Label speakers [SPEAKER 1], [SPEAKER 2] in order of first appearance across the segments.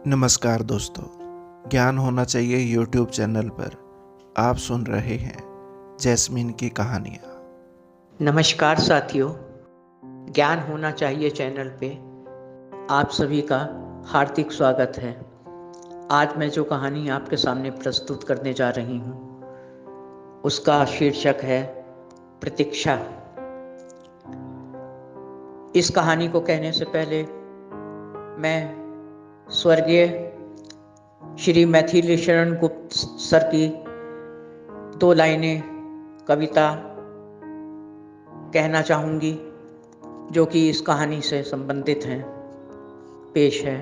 [SPEAKER 1] नमस्कार दोस्तों, ज्ञान होना चाहिए यूट्यूब चैनल पर आप सुन रहे हैं जैस्मीन की कहानियाँ।
[SPEAKER 2] नमस्कार साथियों, ज्ञान होना चाहिए चैनल पे आप सभी का हार्दिक स्वागत है। आज मैं जो कहानी आपके सामने प्रस्तुत करने जा रही हूँ उसका शीर्षक है प्रतीक्षा। इस कहानी को कहने से पहले मैं स्वर्गीय श्री मैथिली शरण गुप्त सर की 2 लाइनें कविता कहना चाहूँगी जो कि इस कहानी से संबंधित हैं। पेश है।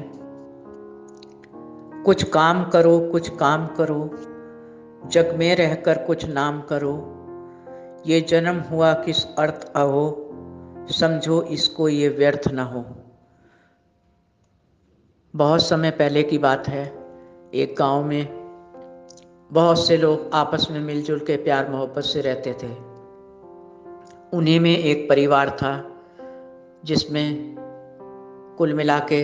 [SPEAKER 2] कुछ काम करो, कुछ काम करो, जग में रहकर कुछ नाम करो। ये जन्म हुआ किस अर्थ अहो, समझो इसको ये व्यर्थ न हो। बहुत समय पहले की बात है। एक गांव में बहुत से लोग आपस में मिलजुल के प्यार मोहब्बत से रहते थे। उन्हीं में एक परिवार था जिसमें कुल मिला के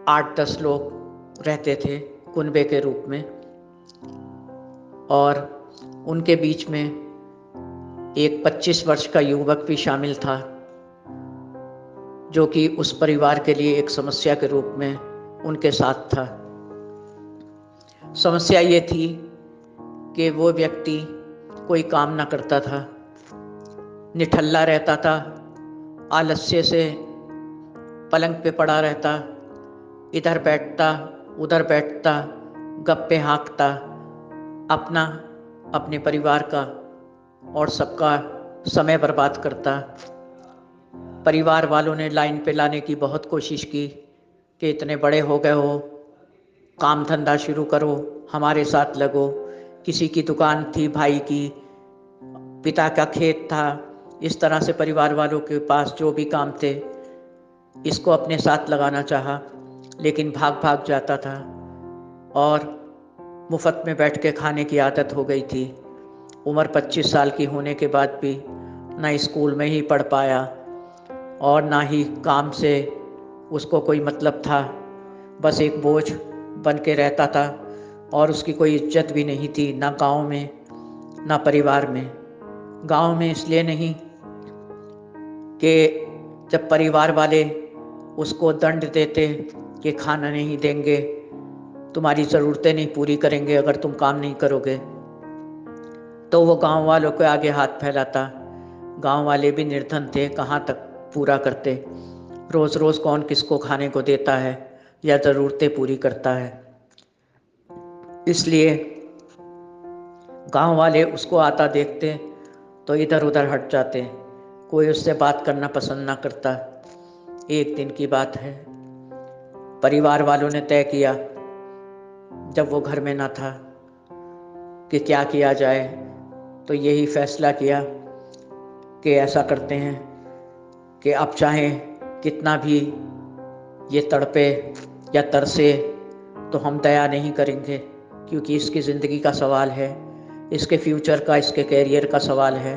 [SPEAKER 2] 8-10 लोग रहते थे कुनबे के रूप में, और उनके बीच में एक 25 वर्ष का युवक भी शामिल था जो कि उस परिवार के लिए एक समस्या के रूप में उनके साथ था। समस्या ये थी कि वो व्यक्ति कोई काम ना करता था, निठल्ला रहता था, आलस्य से पलंग पे पड़ा रहता, इधर बैठता उधर बैठता, गप्पे हाँकता, अपने परिवार का और सबका समय बर्बाद करता। परिवार वालों ने लाइन पे लाने की बहुत कोशिश की कि इतने बड़े हो गए हो, काम धंधा शुरू करो, हमारे साथ लगो। किसी की दुकान थी, भाई की, पिता का खेत था। इस तरह से परिवार वालों के पास जो भी काम थे इसको अपने साथ लगाना चाहा, लेकिन भाग भाग जाता था और मुफ्त में बैठ के खाने की आदत हो गई थी। उम्र 25 साल की होने के बाद भी ना स्कूल में ही पढ़ पाया और ना ही काम से उसको कोई मतलब था। बस एक बोझ बन के रहता था और उसकी कोई इज्जत भी नहीं थी, ना गांव में ना परिवार में। गांव में इसलिए नहीं कि जब परिवार वाले उसको दंड देते कि खाना नहीं देंगे, तुम्हारी ज़रूरतें नहीं पूरी करेंगे अगर तुम काम नहीं करोगे, तो वो गांव वालों के आगे हाथ फैलाता। गांव वाले भी निर्धन थे, कहाँ तक पूरा करते। रोज़ रोज़ कौन किसको खाने को देता है या ज़रूरतें पूरी करता है। इसलिए गांव वाले उसको आता देखते तो इधर उधर हट जाते, कोई उससे बात करना पसंद ना करता। एक दिन की बात है, परिवार वालों ने तय किया जब वो घर में ना था कि क्या किया जाए, तो यही फैसला किया कि ऐसा करते हैं कि अब चाहे कितना भी ये तड़पे या तरसे तो हम दया नहीं करेंगे, क्योंकि इसकी ज़िंदगी का सवाल है, इसके फ्यूचर का, इसके कैरियर का सवाल है।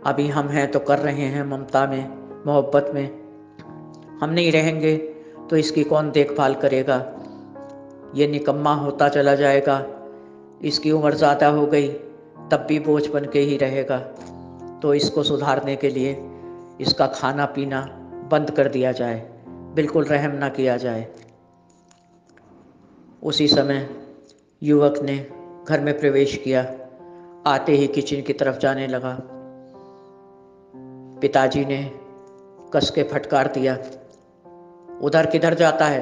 [SPEAKER 2] अभी हम हैं तो कर रहे हैं ममता में, मोहब्बत में। हम नहीं रहेंगे तो इसकी कौन देखभाल करेगा। ये निकम्मा होता चला जाएगा, इसकी उम्र ज़्यादा हो गई तब भी बोझ बन के ही रहेगा। तो इसको सुधारने के लिए इसका खाना पीना बंद कर दिया जाए, बिल्कुल रहम ना किया जाए। उसी समय युवक ने घर में प्रवेश किया। आते ही किचन की तरफ जाने लगा। पिताजी ने कस के फटकार दिया, उधर किधर जाता है,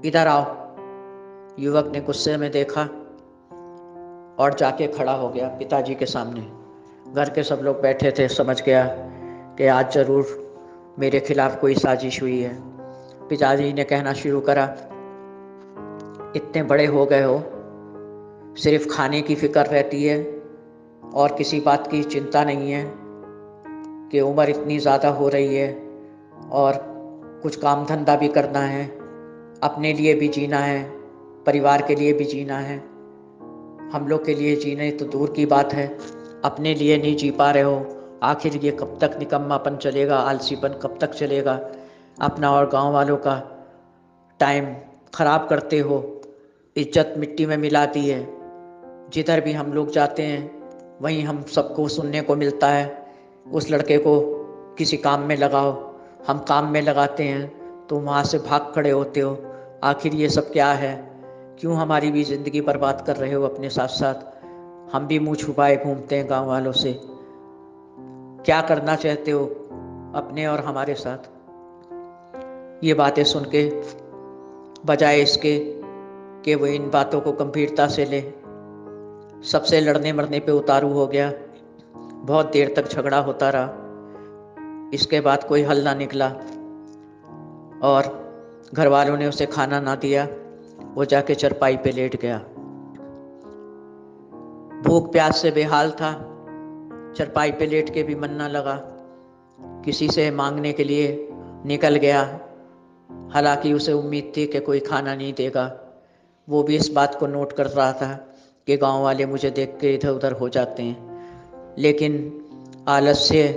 [SPEAKER 2] इधर आओ। युवक ने गुस्से में देखा और जाके खड़ा हो गया पिताजी के सामने। घर के सब लोग बैठे थे, समझ गया कि आज जरूर मेरे खिलाफ कोई साजिश हुई है। पिताजी ने कहना शुरू करा, इतने बड़े हो गए हो, सिर्फ खाने की फिक्र रहती है और किसी बात की चिंता नहीं है कि उम्र इतनी ज़्यादा हो रही है और कुछ काम धंधा भी करना है, अपने लिए भी जीना है, परिवार के लिए भी जीना है। हम लोग के लिए जीने तो दूर की बात है, अपने लिए नहीं जी पा रहे हो। आखिर ये कब तक निकम्मापन चलेगा, आलसीपन कब तक चलेगा। अपना और गांव वालों का टाइम खराब करते हो, इज्जत मिट्टी में मिला दी है। जिधर भी हम लोग जाते हैं वहीं हम सबको सुनने को मिलता है, उस लड़के को किसी काम में लगाओ। हम काम में लगाते हैं तो वहाँ से भाग खड़े होते हो। आखिर ये सब क्या है? क्यों हमारी भी ज़िंदगी बर्बाद कर रहे हो अपने साथ साथ? हम भी मुंह छुपाए घूमते हैं गांव वालों से। क्या करना चाहते हो अपने और हमारे साथ? ये बातें सुन के बजाय इसके कि वो इन बातों को गंभीरता से ले, सबसे लड़ने मरने पे उतारू हो गया। बहुत देर तक झगड़ा होता रहा। इसके बाद कोई हल ना निकला और घर वालों ने उसे खाना ना दिया। वो जाके चरपाई पे लेट गया। भूख प्यास से बेहाल था। चरपाई पे लेट के भी मन ना लगा। किसी से मांगने के लिए निकल गया। हालांकि उसे उम्मीद थी कि कोई खाना नहीं देगा। वो भी इस बात को नोट कर रहा था कि गांव वाले मुझे देख के इधर उधर हो जाते हैं। लेकिन आलस्य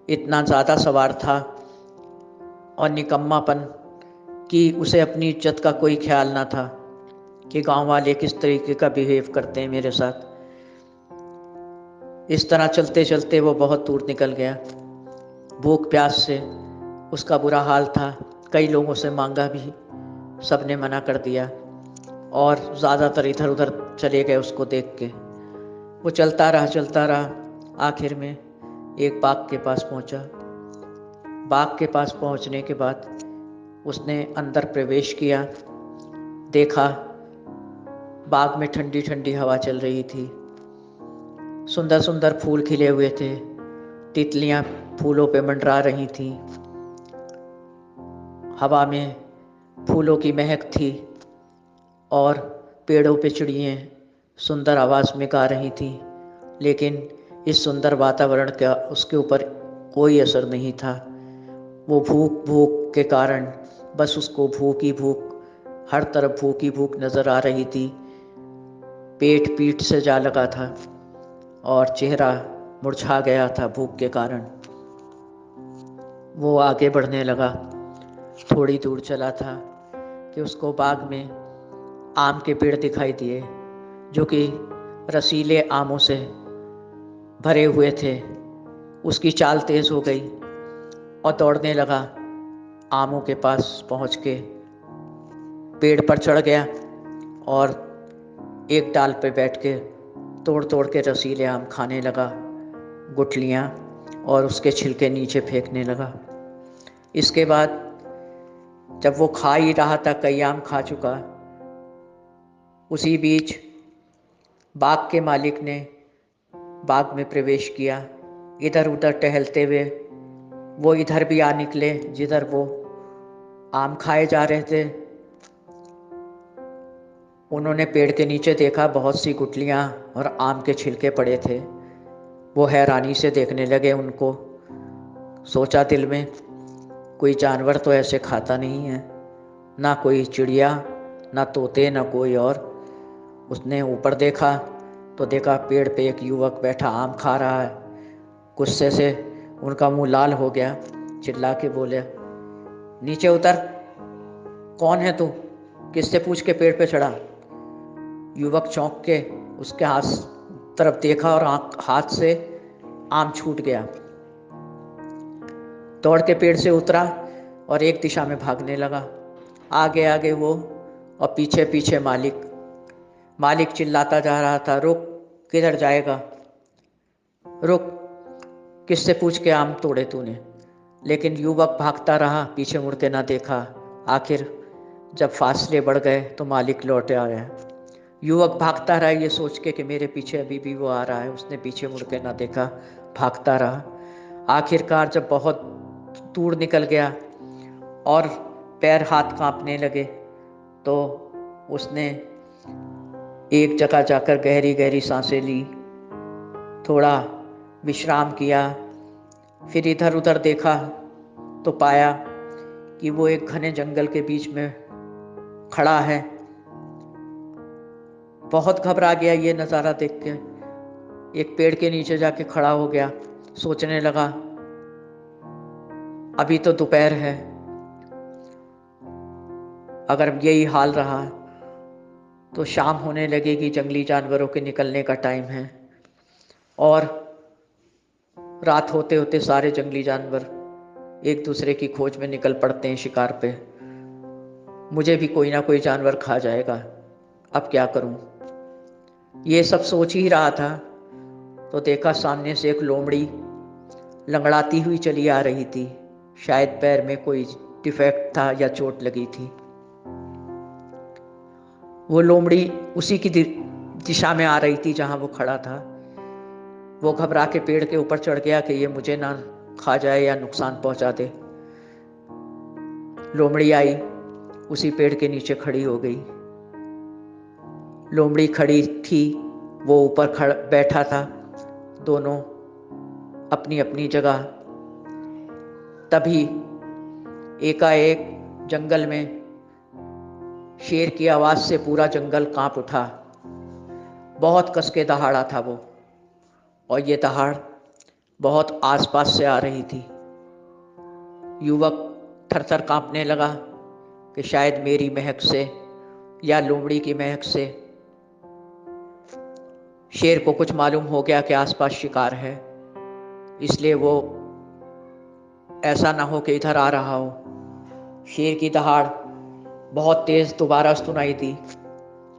[SPEAKER 2] इतना ज़्यादा सवार था और निकम्मापन कि उसे अपनी इज्जत का कोई ख्याल ना था कि गांव वाले किस तरीके का बिहेव करते हैं मेरे साथ। इस तरह चलते चलते वो बहुत दूर निकल गया। भूख प्यास से उसका बुरा हाल था। कई लोगों से मांगा भी, सबने मना कर दिया और ज़्यादातर इधर उधर चले गए उसको देख के। वो चलता रहा। आखिर में एक बाग के पास पहुंचा। बाग के पास पहुंचने के बाद उसने अंदर प्रवेश किया। देखा बाग में ठंडी ठंडी हवा चल रही थी। सुंदर सुंदर फूल खिले हुए थे। तितलियां फूलों पे मंडरा रही थीं। हवा में फूलों की महक थी और पेड़ों पे चिड़ियाँ सुंदर आवाज़ में गा रही थीं। लेकिन इस सुंदर वातावरण का उसके ऊपर कोई असर नहीं था। वो भूख के कारण बस उसको भूख ही भूख, हर तरफ भूख ही भूख नज़र आ रही थी। पेट पीठ से जा लगा था और चेहरा मुरझा गया था भूख के कारण। वो आगे बढ़ने लगा। थोड़ी दूर चला था कि उसको बाग में आम के पेड़ दिखाई दिए, जो कि रसीले आमों से भरे हुए थे। उसकी चाल तेज हो गई और दौड़ने लगा। आमों के पास पहुंच के पेड़ पर चढ़ गया और एक डाल पे बैठ के तोड़ तोड़ के रसीले आम खाने लगा, गुठलियाँ और उसके छिलके नीचे फेंकने लगा। इसके बाद जब वो खा ही रहा था, कई आम खा चुका, उसी बीच बाग के मालिक ने बाग में प्रवेश किया। इधर उधर टहलते हुए वो इधर भी आ निकले जिधर वो आम खाए जा रहे थे। उन्होंने पेड़ के नीचे देखा बहुत सी गुठलियाँ और आम के छिलके पड़े थे। वो हैरानी से देखने लगे उनको। सोचा दिल में, कोई जानवर तो ऐसे खाता नहीं है, ना कोई चिड़िया, ना तोते, ना कोई और। उसने ऊपर देखा तो देखा पेड़ पे एक युवक बैठा आम खा रहा है। गुस्से से उनका मुंह लाल हो गया। चिल्ला के बोले, नीचे उतर, कौन है तू? किससे पूछ के पेड़ पे चढ़ा? युवक चौंक के उसके हाथ तरफ देखा और हाथ से आम छूट गया। दौड़ के पेड़ से उतरा और एक दिशा में भागने लगा। आगे आगे वो और पीछे पीछे मालिक चिल्लाता जा रहा था, रुक, किधर जाएगा, रुक, किससे पूछ के आम तोड़े तूने? लेकिन युवक भागता रहा, पीछे मुड़ के ना देखा। आखिर जब फासले बढ़ गए तो मालिक लौट आया। युवक भागता रहा ये सोच के कि मेरे पीछे अभी भी वो आ रहा है। उसने पीछे मुड़ के ना देखा, भागता रहा। आखिरकार जब बहुत दूर निकल गया और पैर हाथ कांपने लगे तो उसने एक जगह जाकर गहरी गहरी सांसें ली, थोड़ा विश्राम किया। फिर इधर उधर देखा तो पाया कि वो एक घने जंगल के बीच में खड़ा है। बहुत घबरा गया ये नज़ारा देख के। एक पेड़ के नीचे जाके खड़ा हो गया। सोचने लगा, अभी तो दोपहर है, अगर यही हाल रहा तो शाम होने लगेगी, जंगली जानवरों के निकलने का टाइम है, और रात होते होते सारे जंगली जानवर एक दूसरे की खोज में निकल पड़ते हैं शिकार पे। मुझे भी कोई ना कोई जानवर खा जाएगा, अब क्या करूं? ये सब सोच ही रहा था तो देखा सामने से एक लोमड़ी लंगड़ाती हुई चली आ रही थी। शायद पैर में कोई डिफेक्ट था या चोट लगी थी। वो लोमड़ी उसी की दिशा में आ रही थी जहां वो खड़ा था। वो घबरा के पेड़ के ऊपर चढ़ गया कि ये मुझे ना खा जाए या नुकसान पहुंचा दे। लोमड़ी आई, उसी पेड़ के नीचे खड़ी हो गई। लोमड़ी खड़ी थी, वो ऊपर बैठा था, दोनों अपनी अपनी जगह। तभी एकाएक जंगल में शेर की आवाज से पूरा जंगल कांप उठा। बहुत कस के दहाड़ा था वो, और ये दहाड़ बहुत आसपास से आ रही थी। युवक थरथर कांपने लगा कि शायद मेरी महक से या लोमड़ी की महक से शेर को कुछ मालूम हो गया कि आसपास शिकार है, इसलिए वो ऐसा ना हो कि इधर आ रहा हो। शेर की दहाड़ बहुत तेज दोबारा सुनाई दी।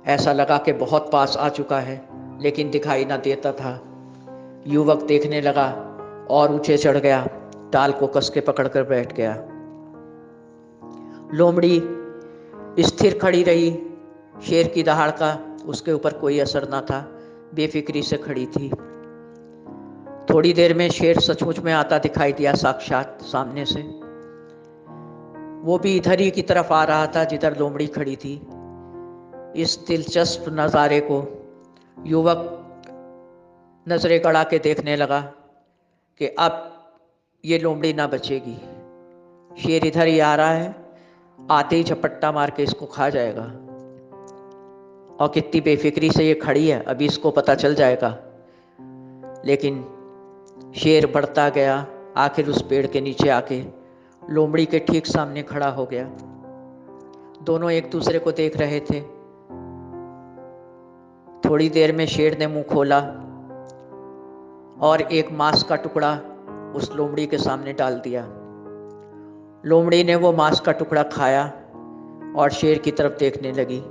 [SPEAKER 2] ऐसा लगा कि बहुत पास आ चुका है, लेकिन दिखाई ना देता था। युवक देखने लगा और ऊंचे चढ़ गया, डाल को कस के पकड़कर बैठ गया। लोमड़ी स्थिर खड़ी रही। शेर की दहाड़ का उसके ऊपर कोई असर ना था, बेफिक्री से खड़ी थी। थोड़ी देर में शेर सचमुच में आता दिखाई दिया, साक्षात सामने से। वो भी इधर ही की तरफ आ रहा था जिधर लोमड़ी खड़ी थी। इस दिलचस्प नज़ारे को युवक नजरें गड़ा के देखने लगा कि अब ये लोमड़ी ना बचेगी। शेर इधर ही आ रहा है, आते ही झपट्टा मार के इसको खा जाएगा। और कितनी बेफिक्री से ये खड़ी है, अभी इसको पता चल जाएगा। लेकिन शेर बढ़ता गया, आखिर उस पेड़ के नीचे आके लोमड़ी के ठीक सामने खड़ा हो गया। दोनों एक दूसरे को देख रहे थे। थोड़ी देर में शेर ने मुंह खोला और एक मांस का टुकड़ा उस लोमड़ी के सामने डाल दिया। लोमड़ी ने वो मांस का टुकड़ा खाया और शेर की तरफ देखने लगी।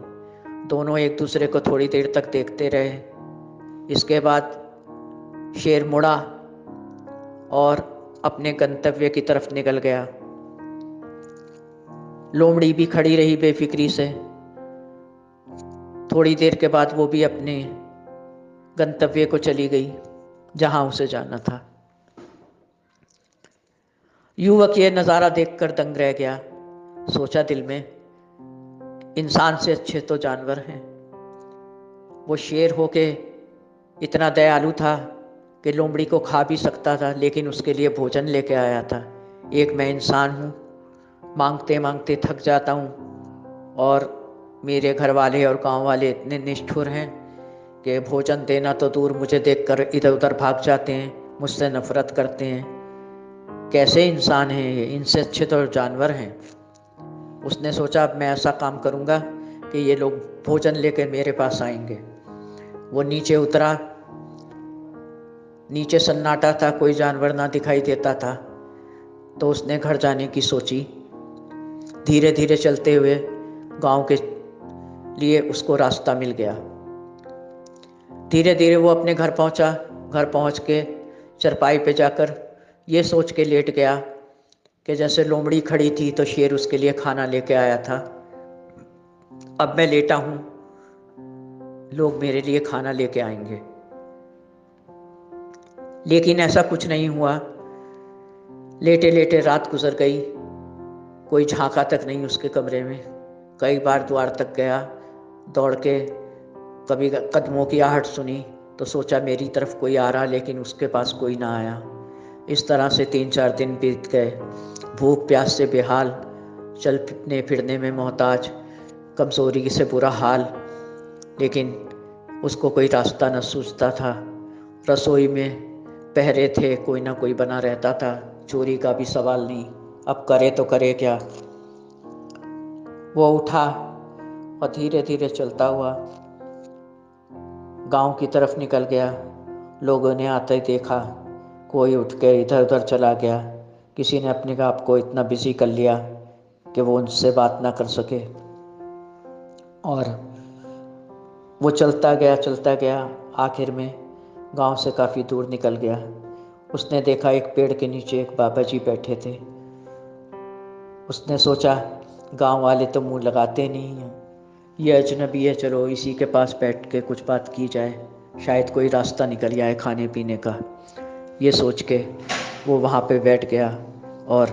[SPEAKER 2] दोनों एक दूसरे को थोड़ी देर तक देखते रहे। इसके बाद शेर मुड़ा और अपने गंतव्य की तरफ निकल गया। लोमड़ी भी खड़ी रही बेफिक्री से। थोड़ी देर के बाद वो भी अपने गंतव्य को चली गई जहां उसे जाना था। युवक ये नज़ारा देखकर दंग रह गया। सोचा दिल में, इंसान से अच्छे तो जानवर हैं। वो शेर होके इतना दयालु था कि लोमड़ी को खा भी सकता था, लेकिन उसके लिए भोजन लेके आया था। एक मैं इंसान हूँ, मांगते मांगते थक जाता हूँ, और मेरे घर वाले और गांव वाले इतने निष्ठुर हैं कि भोजन देना तो दूर, मुझे देखकर इधर उधर भाग जाते हैं, मुझसे नफरत करते हैं। कैसे इंसान हैं ये, इनसे अच्छे तो जानवर हैं। उसने सोचा अब मैं ऐसा काम करूँगा कि ये लोग भोजन लेकर मेरे पास आएंगे। वो नीचे उतरा। नीचे सन्नाटा था, कोई जानवर ना दिखाई देता था। तो उसने घर जाने की सोची। धीरे धीरे चलते हुए गांव के लिए उसको रास्ता मिल गया। धीरे धीरे वो अपने घर पहुंचा। घर पहुंच के चरपाई पे जाकर ये सोच के लेट गया कि जैसे लोमड़ी खड़ी थी तो शेर उसके लिए खाना लेके आया था। अब मैं लेटा हूं, लोग मेरे लिए खाना लेके आएंगे। लेकिन ऐसा कुछ नहीं हुआ। लेटे लेटे रात गुजर गई। कोई झांका तक नहीं उसके कमरे में। कई बार द्वार तक गया दौड़ के, कभी कदमों की आहट सुनी तो सोचा मेरी तरफ कोई आ रहा, लेकिन उसके पास कोई ना आया। इस तरह से 3-4 दिन बीत गए। भूख प्यास से बेहाल, चलने फिरने में मोहताज, कमज़ोरी से बुरा हाल, लेकिन उसको कोई रास्ता न सूझता था। रसोई में पहरे थे, कोई ना कोई बना रहता था, चोरी का भी सवाल नहीं। अब करे तो करे क्या। वो उठा और धीरे धीरे चलता हुआ गांव की तरफ निकल गया। लोगों ने आते ही देखा, कोई उठ के इधर उधर चला गया। किसी ने अपने आप को इतना बिजी कर लिया कि वो उनसे बात ना कर सके। और वो चलता गया, आखिर में गांव से काफ़ी दूर निकल गया। उसने देखा एक पेड़ के नीचे एक बाबा जी बैठे थे। उसने सोचा गांव वाले तो मुंह लगाते नहीं हैं, ये अजनबी है, चलो इसी के पास बैठ के कुछ बात की जाए, शायद कोई रास्ता निकल जाए खाने पीने का। ये सोच के वो वहाँ पे बैठ गया और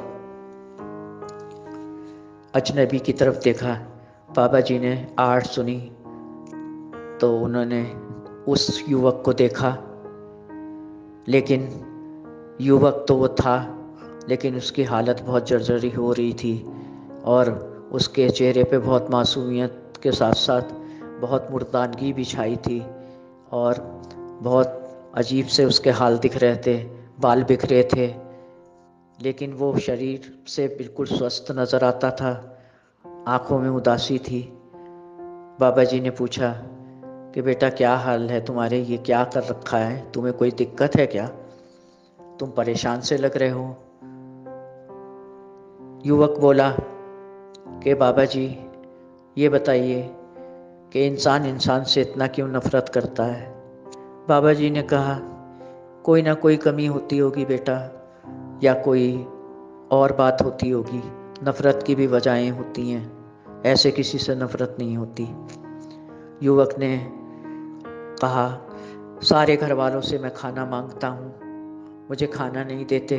[SPEAKER 2] अजनबी की तरफ देखा। बाबा जी ने आहट सुनी तो उन्होंने उस युवक को देखा, लेकिन युवक तो वो था, लेकिन उसकी हालत बहुत जर्जरी हो रही थी और उसके चेहरे पे बहुत मासूमियत के साथ साथ बहुत मुर्दानगी भी छाई थी और बहुत अजीब से उसके हाल दिख रहे थे। बाल बिखरे थे, लेकिन वो शरीर से बिल्कुल स्वस्थ नज़र आता था। आंखों में उदासी थी। बाबा जी ने पूछा कि बेटा क्या हाल है तुम्हारे, ये क्या कर रखा है, तुम्हें कोई दिक्कत है क्या, तुम परेशान से लग रहे हो। युवक बोला कि बाबा जी ये बताइए कि इंसान इंसान से इतना क्यों नफरत करता है। बाबा जी ने कहा कोई ना कोई कमी होती होगी बेटा, या कोई और बात होती होगी, नफरत की भी वजहें होती हैं, ऐसे किसी से नफरत नहीं होती। युवक ने कहा सारे घर वालों से मैं खाना मांगता हूँ, मुझे खाना नहीं देते,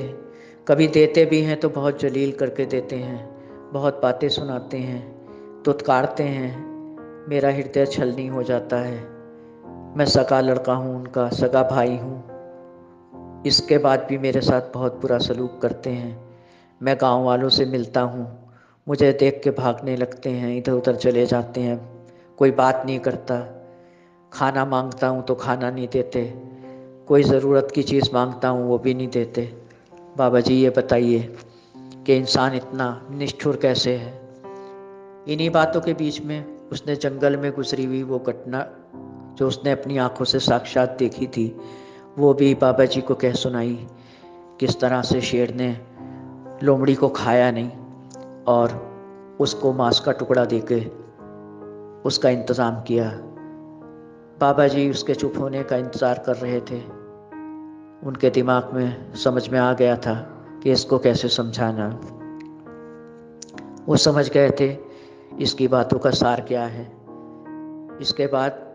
[SPEAKER 2] कभी देते भी हैं तो बहुत जलील करके देते हैं, बहुत बातें सुनाते हैं, तुतकारते हैं, मेरा हृदय छलनी हो जाता है। मैं सगा लड़का हूँ, उनका सगा भाई हूँ, इसके बाद भी मेरे साथ बहुत बुरा सलूक करते हैं। मैं गांव वालों से मिलता हूँ, मुझे देख के भागने लगते हैं, इधर उधर चले जाते हैं, कोई बात नहीं करता। खाना मांगता हूँ तो खाना नहीं देते, कोई ज़रूरत की चीज़ मांगता हूँ वो भी नहीं देते। बाबा जी ये बताइए कि इंसान इतना निष्ठुर कैसे है। इन्हीं बातों के बीच में उसने जंगल में गुजरी हुई वो घटना जो उसने अपनी आंखों से साक्षात देखी थी, वो भी बाबा जी को कह सुनाई। किस तरह से शेर ने लोमड़ी को खाया नहीं और उसको मांस का टुकड़ा देके उसका इंतज़ाम किया। बाबा जी उसके चुप होने का इंतज़ार कर रहे थे। उनके दिमाग में समझ में आ गया था कि इसको कैसे समझाना। वो समझ गए थे इसकी बातों का सार क्या है। इसके बाद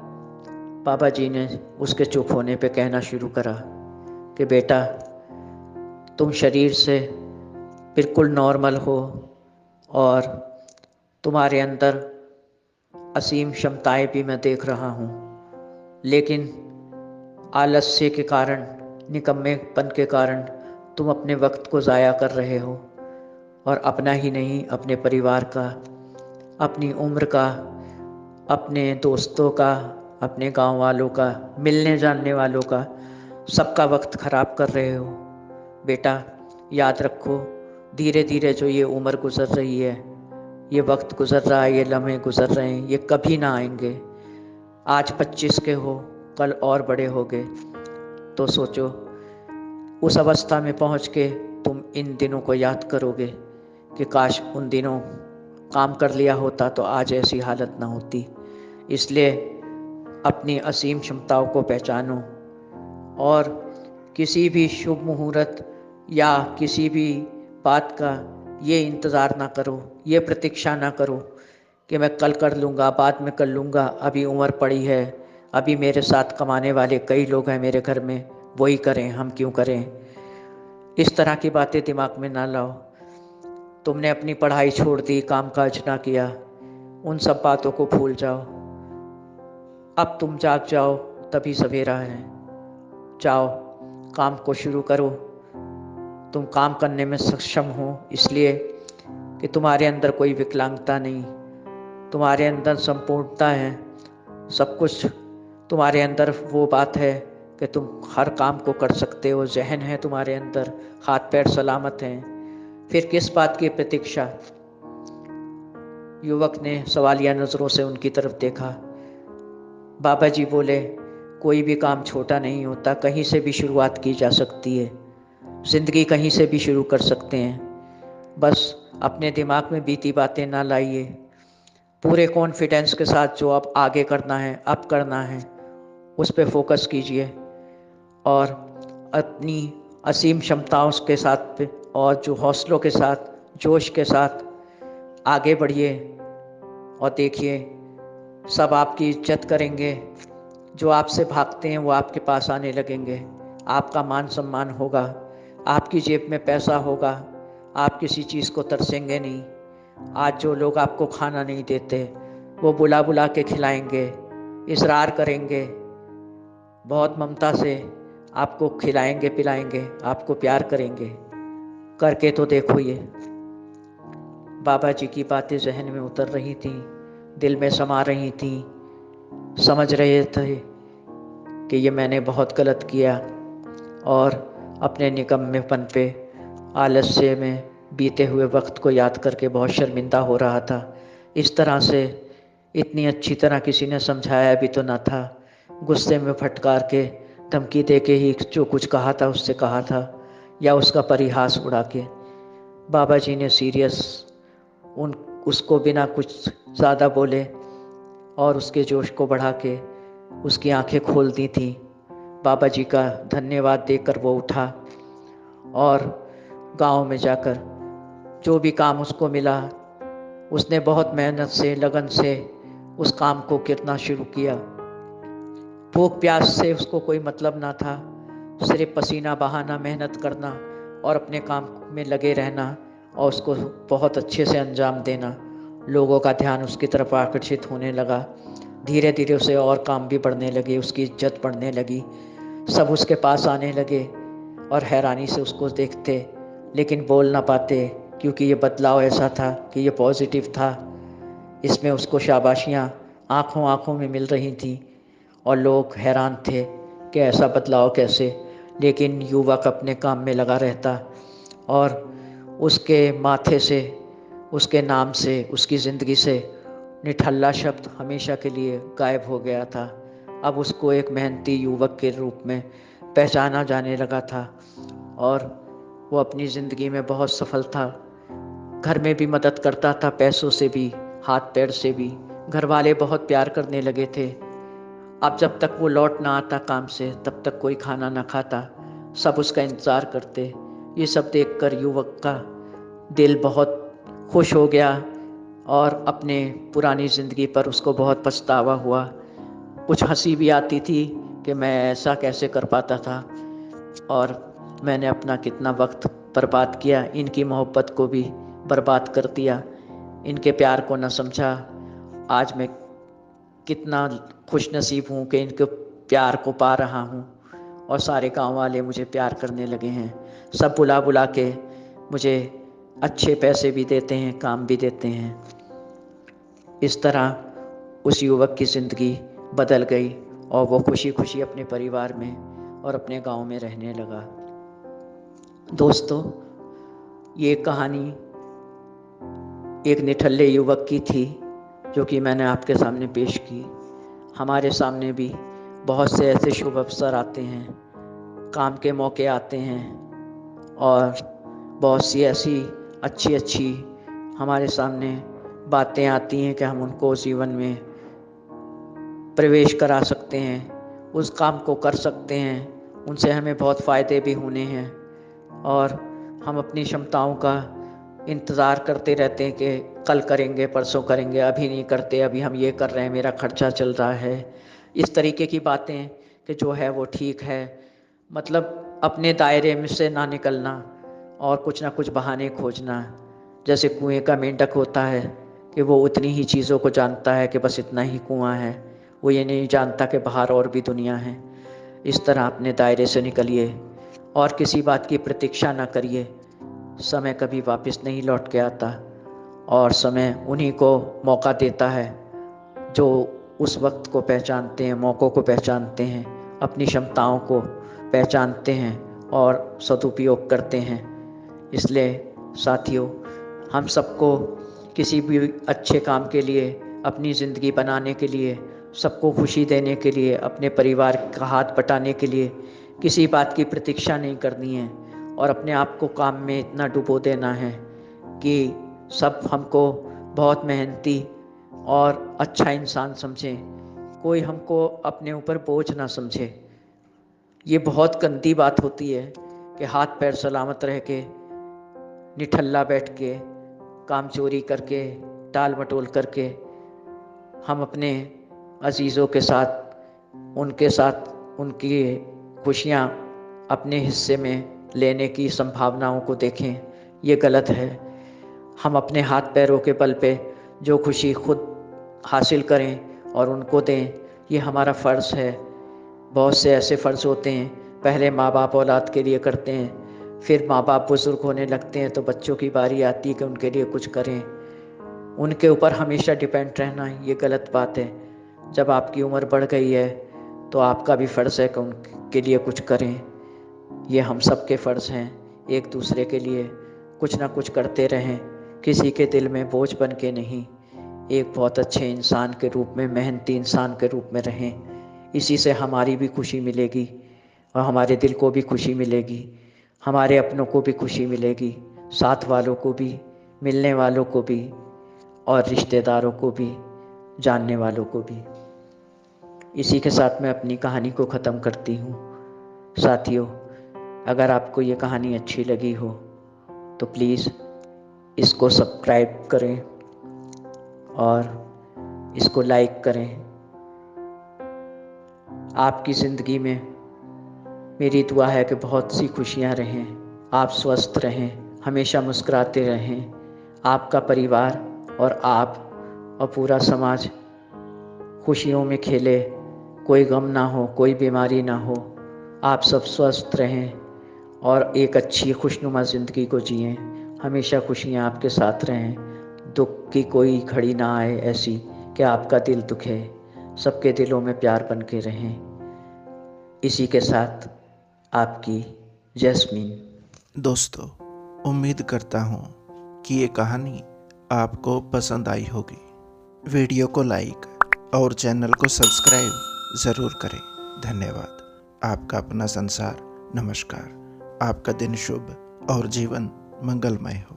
[SPEAKER 2] बाबा जी ने उसके चुप होने पे कहना शुरू करा कि बेटा तुम शरीर से बिल्कुल नॉर्मल हो और तुम्हारे अंदर असीम क्षमताएं भी मैं देख रहा हूँ, लेकिन आलस्य के कारण, निकम्मेपन के कारण तुम अपने वक्त को ज़ाया कर रहे हो और अपना ही नहीं अपने परिवार का, अपनी उम्र का, अपने दोस्तों का, अपने गांव वालों का, मिलने जानने वालों का, सबका वक्त ख़राब कर रहे हो। बेटा याद रखो, धीरे धीरे जो ये उम्र गुज़र रही है, ये वक्त गुज़र रहा है, ये लम्हे गुज़र रहे हैं, ये कभी ना आएंगे। आज 25 के हो, कल और बड़े होगे। तो सोचो उस अवस्था में पहुंच के तुम इन दिनों को याद करोगे कि काश उन दिनों काम कर लिया होता तो आज ऐसी हालत ना होती। इसलिए अपनी असीम क्षमताओं को पहचानो और किसी भी शुभ मुहूर्त या किसी भी बात का ये इंतज़ार ना करो, ये प्रतीक्षा ना करो कि मैं कल कर लूँगा, बाद में कर लूँगा, अभी उम्र पड़ी है, अभी मेरे साथ कमाने वाले कई लोग हैं मेरे घर में, वही करें, हम क्यों करें। इस तरह की बातें दिमाग में ना लाओ। तुमने अपनी पढ़ाई छोड़ दी, काम काज ना किया, उन सब बातों को भूल जाओ। अब तुम जाग जाओ, तभी सवेरा है। जाओ काम को शुरू करो। तुम काम करने में सक्षम हो इसलिए कि तुम्हारे अंदर कोई विकलांगता नहीं, तुम्हारे अंदर संपूर्णता है। सब कुछ तुम्हारे अंदर वो बात है कि तुम हर काम को कर सकते हो, जहन है तुम्हारे अंदर, हाथ पैर सलामत हैं। फिर किस बात की प्रतीक्षा। युवक ने सवालिया नज़रों से उनकी तरफ देखा। बाबा जी बोले, कोई भी काम छोटा नहीं होता, कहीं से भी शुरुआत की जा सकती है। ज़िंदगी कहीं से भी शुरू कर सकते हैं। बस अपने दिमाग में बीती बातें ना लाइए। पूरे कॉन्फिडेंस के साथ जो आप आगे करना है, अब करना है, उस पे फोकस कीजिए और अपनी असीम क्षमताओं के साथ और जो हौसलों के साथ, जोश के साथ आगे बढ़िए और देखिए सब आपकी इज्जत करेंगे। जो आपसे भागते हैं वो आपके पास आने लगेंगे। आपका मान सम्मान होगा, आपकी जेब में पैसा होगा, आप किसी चीज़ को तरसेंगे नहीं। आज जो लोग आपको खाना नहीं देते वो बुला बुला के खिलाएंगे, इसरार करेंगे, बहुत ममता से आपको खिलाएंगे पिलाएंगे, आपको प्यार करेंगे। करके तो देखो ये। बाबा जी की बातें जहन में उतर रही थी, दिल में समा रही थी। समझ रहे थे कि ये मैंने बहुत गलत किया और अपने निकम्मेपन पे, आलस्य में बीते हुए वक्त को याद करके बहुत शर्मिंदा हो रहा था। इस तरह से इतनी अच्छी तरह किसी ने समझाया भी तो ना था। गुस्से में फटकार के, धमकी दे के ही जो कुछ कहा था उससे कहा था, या उसका परिहास उड़ा के। बाबा जी ने सीरियस उसको बिना कुछ ज़्यादा बोले और उसके जोश को बढ़ा के उसकी आंखें खोल दी थी। बाबा जी का धन्यवाद देकर वो उठा और गांव में जाकर जो भी काम उसको मिला उसने बहुत मेहनत से, लगन से उस काम को करना शुरू किया। भूख प्यास से उसको कोई मतलब ना था, सिर्फ पसीना बहाना, मेहनत करना और अपने काम में लगे रहना और उसको बहुत अच्छे से अंजाम देना। लोगों का ध्यान उसकी तरफ आकर्षित होने लगा। धीरे धीरे उसे और काम भी बढ़ने लगे, उसकी इज्जत बढ़ने लगी। सब उसके पास आने लगे और हैरानी से उसको देखते, लेकिन बोल ना पाते, क्योंकि ये बदलाव ऐसा था कि ये पॉजिटिव था। इसमें उसको शाबाशियाँ आँखों आँखों में मिल रही थी और लोग हैरान थे कि ऐसा बदलाव कैसे। लेकिन युवक अपने काम में लगा रहता और उसके माथे से, उसके नाम से, उसकी ज़िंदगी से निठल्ला शब्द हमेशा के लिए गायब हो गया था। अब उसको एक मेहनती युवक के रूप में पहचाना जाने लगा था और वो अपनी ज़िंदगी में बहुत सफल था। घर में भी मदद करता था, पैसों से भी, हाथ पैर से भी। घर वाले बहुत प्यार करने लगे थे। अब जब तक वो लौट ना आता काम से, तब तक कोई खाना ना खाता, सब उसका इंतज़ार करते। ये सब देखकर युवक का दिल बहुत खुश हो गया और अपने पुरानी ज़िंदगी पर उसको बहुत पछतावा हुआ। कुछ हंसी भी आती थी कि मैं ऐसा कैसे कर पाता था और मैंने अपना कितना वक्त बर्बाद किया, इनकी मोहब्बत को भी बर्बाद कर दिया, इनके प्यार को न समझा। आज मैं कितना खुश नसीब हूँ कि इनके प्यार को पा रहा हूँ और सारे गांव वाले मुझे प्यार करने लगे हैं। सब बुला बुला के मुझे अच्छे पैसे भी देते हैं, काम भी देते हैं। इस तरह उस युवक की ज़िंदगी बदल गई और वो खुशी खुशी अपने परिवार में और अपने गांव में रहने लगा। दोस्तों, ये कहानी एक निठल्ले युवक की थी जो कि मैंने आपके सामने पेश की। हमारे सामने भी बहुत से ऐसे शुभ अवसर आते हैं, काम के मौके आते हैं और बहुत सी ऐसी अच्छी अच्छी हमारे सामने बातें आती हैं कि हम उनको जीवन में प्रवेश करा सकते हैं, उस काम को कर सकते हैं, उनसे हमें बहुत फ़ायदे भी होने हैं और हम अपनी क्षमताओं का इंतज़ार करते रहते हैं कि कल करेंगे, परसों करेंगे, अभी नहीं करते, अभी हम ये कर रहे हैं, मेरा खर्चा चल रहा है। इस तरीके की बातें कि जो है वो ठीक है, मतलब अपने दायरे में से ना निकलना और कुछ ना कुछ बहाने खोजना। जैसे कुएं का मेंढक होता है कि वो उतनी ही चीज़ों को जानता है कि बस इतना ही कुआं है, वो ये नहीं जानता कि बाहर और भी दुनिया है। इस तरह अपने दायरे से निकलिए और किसी बात की प्रतीक्षा ना करिए। समय कभी वापस नहीं लौट के आता और समय उन्हीं को मौका देता है जो उस वक्त को पहचानते हैं, मौक़ों को पहचानते हैं, अपनी क्षमताओं को पहचानते हैं और सदुपयोग करते हैं। इसलिए साथियों, हम सबको किसी भी अच्छे काम के लिए, अपनी ज़िंदगी बनाने के लिए, सबको खुशी देने के लिए, अपने परिवार का हाथ बटाने के लिए किसी बात की प्रतीक्षा नहीं करनी है और अपने आप को काम में इतना डुबो देना है कि सब हमको बहुत मेहनती और अच्छा इंसान समझें, कोई हमको अपने ऊपर बोझ ना समझे। ये बहुत गंदी बात होती है कि हाथ पैर सलामत रह के, निठल्ला बैठ के, काम चोरी करके, टाल मटोल करके हम अपने अजीज़ों के साथ उनकी खुशियाँ अपने हिस्से में लेने की संभावनाओं को देखें। ये गलत है। हम अपने हाथ पैरों के बल पे जो खुशी खुद हासिल करें और उनको दें, ये हमारा फ़र्ज़ है। बहुत से ऐसे फ़र्ज़ होते हैं, पहले माँ बाप औलाद के लिए करते हैं, फिर माँ बाप बुज़ुर्ग होने लगते हैं तो बच्चों की बारी आती है कि उनके लिए कुछ करें। उनके ऊपर हमेशा डिपेंड रहना ये गलत बात है। जब आपकी उम्र बढ़ गई है तो आपका भी फ़र्ज़ है कि उनके लिए कुछ करें। ये हम सब के फ़र्ज़ हैं, एक दूसरे के लिए कुछ ना कुछ करते रहें, किसी के दिल में बोझ बन के नहीं, एक बहुत अच्छे इंसान के रूप में, मेहनती इंसान के रूप में रहें। इसी से हमारी भी खुशी मिलेगी और हमारे दिल को भी खुशी मिलेगी, हमारे अपनों को भी खुशी मिलेगी, साथ वालों को भी, मिलने वालों को भी और रिश्तेदारों को भी, जानने वालों को भी। इसी के साथ मैं अपनी कहानी को ख़त्म करती हूँ। साथियों, अगर आपको ये कहानी अच्छी लगी हो तो प्लीज़ इसको सब्सक्राइब करें और इसको लाइक करें। आपकी ज़िंदगी में मेरी दुआ है कि बहुत सी खुशियाँ रहें, आप स्वस्थ रहें, हमेशा मुस्कुराते रहें। आपका परिवार और आप और पूरा समाज खुशियों में खेले, कोई गम ना हो, कोई बीमारी ना हो, आप सब स्वस्थ रहें और एक अच्छी खुशनुमा ज़िंदगी को जिएं। हमेशा खुशियाँ आपके साथ रहें, दुख की कोई घड़ी ना आए ऐसी कि आपका दिल दुखे। सबके दिलों में प्यार बन के रहें। इसी के साथ आपकी जैस्मीन।
[SPEAKER 1] दोस्तों, उम्मीद करता हूँ कि ये कहानी आपको पसंद आई होगी। वीडियो को लाइक और चैनल को सब्सक्राइब ज़रूर करें। धन्यवाद। आपका अपना संसार। नमस्कार। आपका दिन शुभ और जीवन मंगलमय हो।